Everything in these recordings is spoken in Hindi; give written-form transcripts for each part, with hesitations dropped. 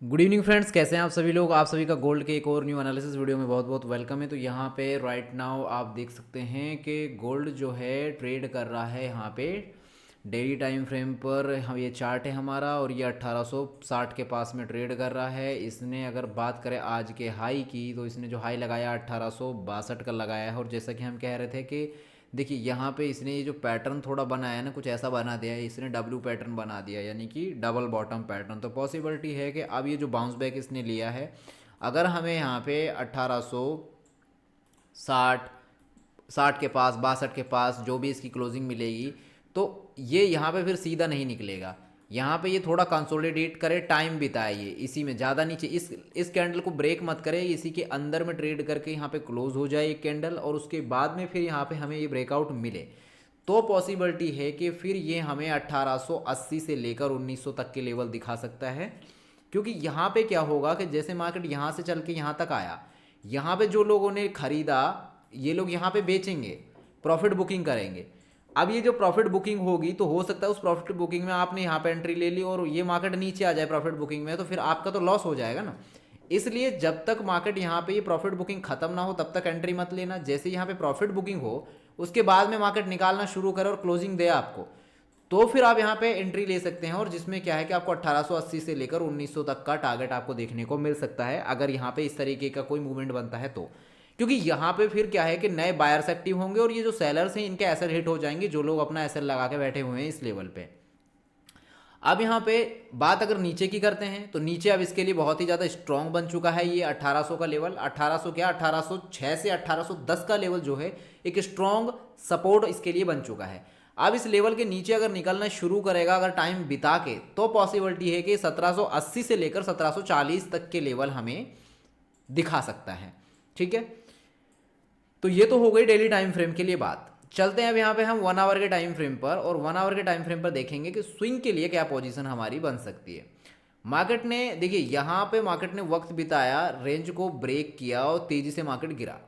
गुड इवनिंग फ्रेंड्स, कैसे हैं आप सभी लोग। आप सभी का गोल्ड के एक और न्यू एनालिसिस वीडियो में बहुत बहुत वेलकम है। तो यहाँ पे राइट नाउ आप देख सकते हैं कि गोल्ड जो है ट्रेड कर रहा है यहाँ पे डेली टाइम फ्रेम पर। हम ये चार्ट है हमारा और ये 1860 के पास में ट्रेड कर रहा है। इसने अगर बात करें आज के हाई की तो इसने जो हाई लगाया 1862 का लगाया है। और जैसा कि हम कह रहे थे कि देखिए यहाँ पे इसने ये जो पैटर्न थोड़ा बनाया है ना, कुछ ऐसा बना दिया है, इसने डब्ल्यू पैटर्न बना दिया, यानी कि डबल बॉटम पैटर्न। तो पॉसिबिलिटी है कि अब ये जो बाउंस बैक इसने लिया है, अगर हमें यहाँ पे 1860 60 के पास 62 के पास जो भी इसकी क्लोजिंग मिलेगी, तो ये यहाँ पे फिर सीधा नहीं निकलेगा। यहाँ पे ये थोड़ा कंसोलिडेट करे, टाइम बिताए, ये इसी में ज़्यादा नीचे इस कैंडल को ब्रेक मत करे, इसी के अंदर में ट्रेड करके यहाँ पे क्लोज हो जाए एक कैंडल और उसके बाद में फिर यहाँ पे हमें ये ब्रेकआउट मिले, तो पॉसिबिलिटी है कि फिर ये हमें 1880 से लेकर 1900 तक के लेवल दिखा सकता है। क्योंकि यहाँ पे क्या होगा कि जैसे मार्केट यहाँ से चल के यहाँ तक आया, यहाँ पे जो लोगों ने खरीदा ये लोग यहाँ पे बेचेंगे, प्रॉफिट बुकिंग करेंगे। अब ये जो प्रॉफिट बुकिंग होगी तो हो सकता है उस प्रॉफिट बुकिंग में आपने यहाँ पे एंट्री ले ली और ये मार्केट नीचे आ जाए प्रॉफिट बुकिंग में, तो फिर आपका तो लॉस हो जाएगा ना। इसलिए जब तक मार्केट यहाँ पे ये प्रॉफिट बुकिंग खत्म ना हो तब तक एंट्री मत लेना। जैसे यहाँ पे प्रॉफिट बुकिंग हो उसके बाद में मार्केट निकालना शुरू करे और क्लोजिंग दे आपको, तो फिर आप यहाँ पे एंट्री ले सकते हैं। और जिसमें क्या है कि आपको 1880 से लेकर 1900 तक का टारगेट आपको देखने को मिल सकता है, अगर यहाँ पे इस तरीके का कोई मूवमेंट बनता है तो। क्योंकि यहाँ पे फिर क्या है कि नए बायर्स एक्टिव होंगे और ये जो सेलर्स हैं इनके एसएल हिट हो जाएंगे, जो लोग अपना एसएल लगा के बैठे हुए हैं इस लेवल पे। अब यहाँ पे बात अगर नीचे की करते हैं तो नीचे अब इसके लिए बहुत ही ज़्यादा स्ट्रॉन्ग बन चुका है ये 1800 का लेवल। 1800 क्या, 1806 से 1810 का लेवल जो है एक स्ट्रॉन्ग सपोर्ट इसके लिए बन चुका है। अब इस लेवल के नीचे अगर निकलना शुरू करेगा अगर टाइम बिता के, तो पॉसिबिलिटी है कि 1780 से लेकर 1740 तक के लेवल हमें दिखा सकता है। ठीक है, तो ये तो हो गई डेली टाइम फ्रेम के लिए बात। चलते हैं अब यहाँ पे हम 1 आवर के टाइम फ्रेम पर, और 1 आवर के टाइम फ्रेम पर देखेंगे कि स्विंग के लिए क्या पोजीशन हमारी बन सकती है। मार्केट ने देखिए यहाँ पे मार्केट ने वक्त बिताया, रेंज को ब्रेक किया और तेजी से मार्केट गिरा।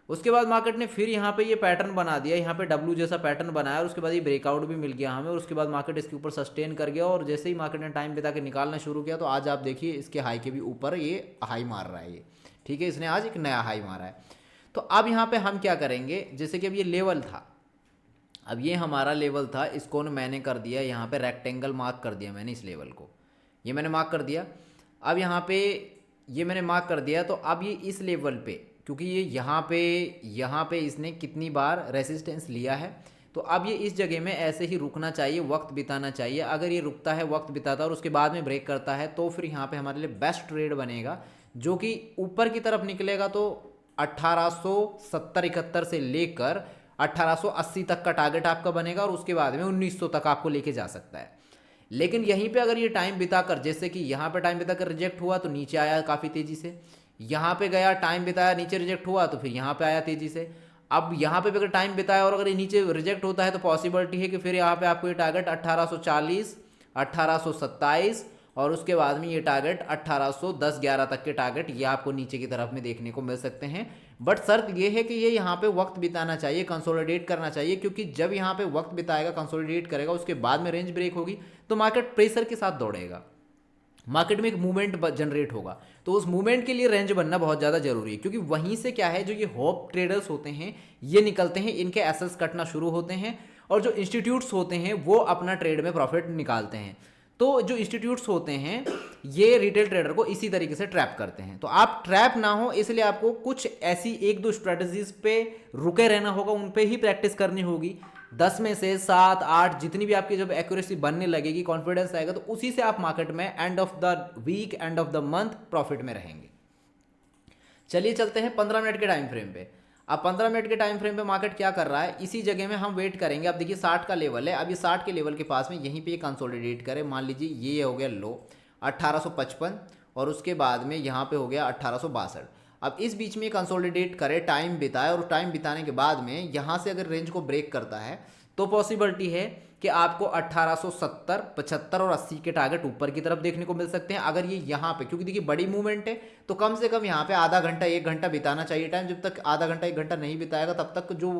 उसके बाद मार्केट ने फिर यहाँ पे ये पैटर्न बना दिया, यहाँ पे डब्ल्यू जैसा पैटर्न बनाया और उसके बाद ये ब्रेकआउट भी मिल गया हमें। और उसके बाद मार्केट इसके ऊपर सस्टेन कर गया और जैसे ही मार्केट ने टाइम बिता के निकालना शुरू किया तो आज आप देखिए इसके हाई के भी ऊपर ये हाई मार रहा है ये। ठीक है, इसने आज एक नया हाई मारा है। तो अब यहाँ पे हम क्या करेंगे, जैसे कि अब ये लेवल था, अब ये हमारा लेवल था, इसको मैंने कर दिया यहाँ पे रेक्टेंगल मार्क कर दिया मैंने, इस लेवल को ये मैंने मार्क कर दिया। अब यहाँ पे ये मैंने मार्क कर दिया, तो अब ये इस लेवल पे, क्योंकि ये यहाँ पे इसने कितनी बार रेसिस्टेंस लिया है, तो अब ये इस जगह में ऐसे ही रुकना चाहिए, वक्त बिताना चाहिए। अगर ये रुकता है, वक्त बिताता है और उसके बाद में ब्रेक करता है, तो फिर यहाँ पे हमारे लिए बेस्ट ट्रेड बनेगा, जो कि ऊपर की तरफ निकलेगा। तो 1870-71 से लेकर 1880 तक का टारगेट आपका बनेगा और उसके बाद में 1900 तक आपको लेके जा सकता है। लेकिन यहीं पे अगर ये टाइम बिताकर, जैसे कि यहाँ पे टाइम बिताकर रिजेक्ट हुआ तो नीचे आया काफ़ी तेज़ी से, यहाँ पे गया टाइम बिताया नीचे रिजेक्ट हुआ तो फिर यहाँ पे आया तेज़ी से। अब यहाँ पे भी अगर टाइम बिताया और अगर ये नीचे रिजेक्ट होता है तो पॉसिबिलिटी है कि फिर यहाँ पे आपको ये टारगेट 1840, 1827 और उसके बाद में ये टारगेट 1810-11 तक के टारगेट ये आपको नीचे की तरफ में देखने को मिल सकते हैं। बट शर्त ये है कि ये यहाँ पे वक्त बिताना चाहिए, कंसोलिडेट करना चाहिए, क्योंकि जब यहाँ पे वक्त बिताएगा, कंसोलिडेट करेगा, उसके बाद में रेंज ब्रेक होगी तो मार्केट प्रेशर के साथ दौड़ेगा, मार्केट में एक मूवमेंट जनरेट होगा। तो उस मूवमेंट के लिए रेंज बनना बहुत ज़्यादा जरूरी है, क्योंकि वहीं से क्या है, जो ये होप ट्रेडर्स होते हैं ये निकलते हैं, इनके एसेट्स कटना शुरू होते हैं और जो इंस्टीट्यूट्स होते हैं वो अपना ट्रेड में प्रॉफिट निकालते हैं। तो जो इंस्टीट्यूट्स होते हैं ये रिटेल ट्रेडर को इसी तरीके से ट्रैप करते हैं। तो आप ट्रैप ना हो इसलिए आपको कुछ ऐसी एक दो स्ट्रेटजीज पे रुके रहना होगा, उन पे ही प्रैक्टिस करनी होगी। 10 में से 7 8 जितनी भी आपकी जब एक्यूरेसी बनने लगेगी, कॉन्फिडेंस आएगा, तो उसी से आप मार्केट में end of the week, end of the month profit में रहेंगे। चलिए चलते हैं 15 मिनट के टाइम फ्रेम पे। अब 15 मिनट के टाइम फ्रेम पे मार्केट क्या कर रहा है, इसी जगह में हम वेट करेंगे। अब देखिए 60 का लेवल है, अब ये 60 के लेवल के पास में यहीं पे कंसोलिडेट करे। मान लीजिए ये हो गया लो 1855 और उसके बाद में यहाँ पे हो गया 1862। अब इस बीच में कंसोलिडेट करे, टाइम बिताए और टाइम बिताने के बाद में यहाँ से अगर रेंज को ब्रेक करता है तो पॉसिबिलिटी है कि आपको 1870, 75 और 80 के टारगेट ऊपर की तरफ देखने को मिल सकते हैं। अगर ये यहाँ पे, क्योंकि देखिए बड़ी मूवमेंट है तो कम से कम यहाँ पे आधा घंटा 1 घंटा बिताना चाहिए टाइम। जब तक आधा घंटा 1 घंटा नहीं बिताएगा तब तक जो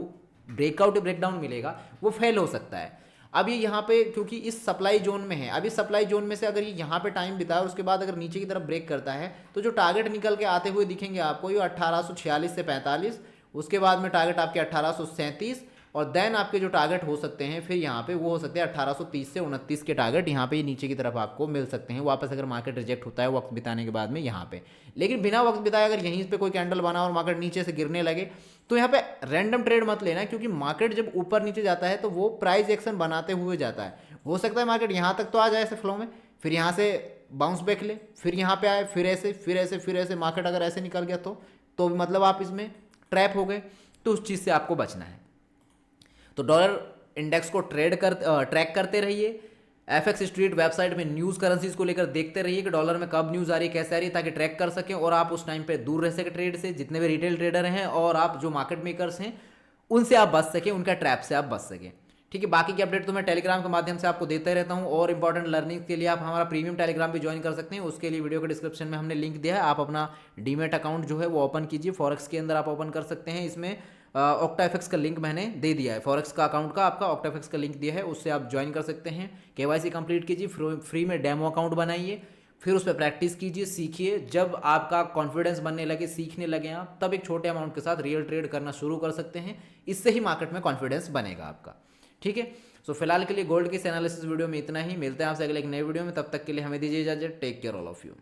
ब्रेकआउट ब्रेकडाउन मिलेगा वो फेल हो सकता है। अब ये यहाँ पे क्योंकि इस सप्लाई जोन में है, अब इस सप्लाई जोन में से अगर ये यहाँ पे टाइम बिताए उसके बाद अगर नीचे की तरफ ब्रेक करता है तो जो टारगेट निकल के आते हुए दिखेंगे आपको ये 1846 से 45, उसके बाद में टारगेट आपके 1837 और देन आपके जो टारगेट हो सकते हैं फिर यहाँ पे वो हो सकते हैं 1830 से 29 के टारगेट यहाँ पे नीचे की तरफ आपको मिल सकते हैं वापस, अगर मार्केट रिजेक्ट होता है वक्त बिताने के बाद में यहाँ पे। लेकिन बिना वक्त बिताए अगर यहीं पे कोई कैंडल बना और मार्केट नीचे से गिरने लगे तो यहाँ पे रैंडम ट्रेड मत लेना, क्योंकि मार्केट जब ऊपर नीचे जाता है तो वो प्राइस एक्शन बनाते हुए जाता है। हो सकता है मार्केट यहाँ तक तो आ जाए ऐसे फ्लो में, फिर यहाँ से बाउंस बैक ले, फिर यहाँ पे आए, फिर ऐसे फिर ऐसे फिर ऐसे, मार्केट अगर ऐसे निकल गया तो मतलब आप इसमें ट्रैप हो गए। तो उस चीज़ से आपको बचना है। तो डॉलर इंडेक्स को ट्रैक करते रहिए। एफएक्स स्ट्रीट वेबसाइट में न्यूज़ करेंसीज को लेकर देखते रहिए कि डॉलर में कब न्यूज़ आ रही है, कैसे आ रही है, ताकि ट्रैक कर सकें और आप उस टाइम पे दूर रह सकें ट्रेड से। जितने भी रिटेल ट्रेडर हैं और आप जो मार्केट मेकर्स हैं उनसे आप बच सकें, उनका ट्रैप से आप बच सकें। ठीक है, बाकी की अपडेट तो मैं टेलीग्राम के माध्यम से आपको देते रहता हूं और इंपॉर्टेंट लर्निंग के लिए आप हमारा प्रीमियम टेलीग्राम भी ज्वाइन कर सकते हैं। उसके लिए वीडियो के डिस्क्रिप्शन में हमने लिंक दिया है, आप अपना डीमेट अकाउंट जो है वो ओपन कीजिए, फॉरेक्स के अंदर आप ओपन कर सकते हैं। इसमें ऑक्टाफिक्स का लिंक मैंने दे दिया है, फॉरेक्स का अकाउंट का आपका ऑक्टाफिक्स का लिंक दिया है, उससे आप ज्वाइन कर सकते हैं। केवाईसी कंप्लीट कीजिए, फ्री में डेमो अकाउंट बनाइए, फिर उस पर प्रैक्टिस कीजिए, सीखिए। जब आपका कॉन्फिडेंस बनने लगे, सीखने लगे आप, तब एक छोटे अमाउंट के साथ रियल ट्रेड करना शुरू कर सकते हैं। इससे ही मार्केट में कॉन्फिडेंस बनेगा आपका। ठीक है, सो फिलहाल के लिए गोल्ड के एनालिसिस वीडियो में इतना ही। मिलते हैं आपसे अगले एक नए वीडियो में, तब तक के लिए हमें दीजिए इजाजत। Take care all of you.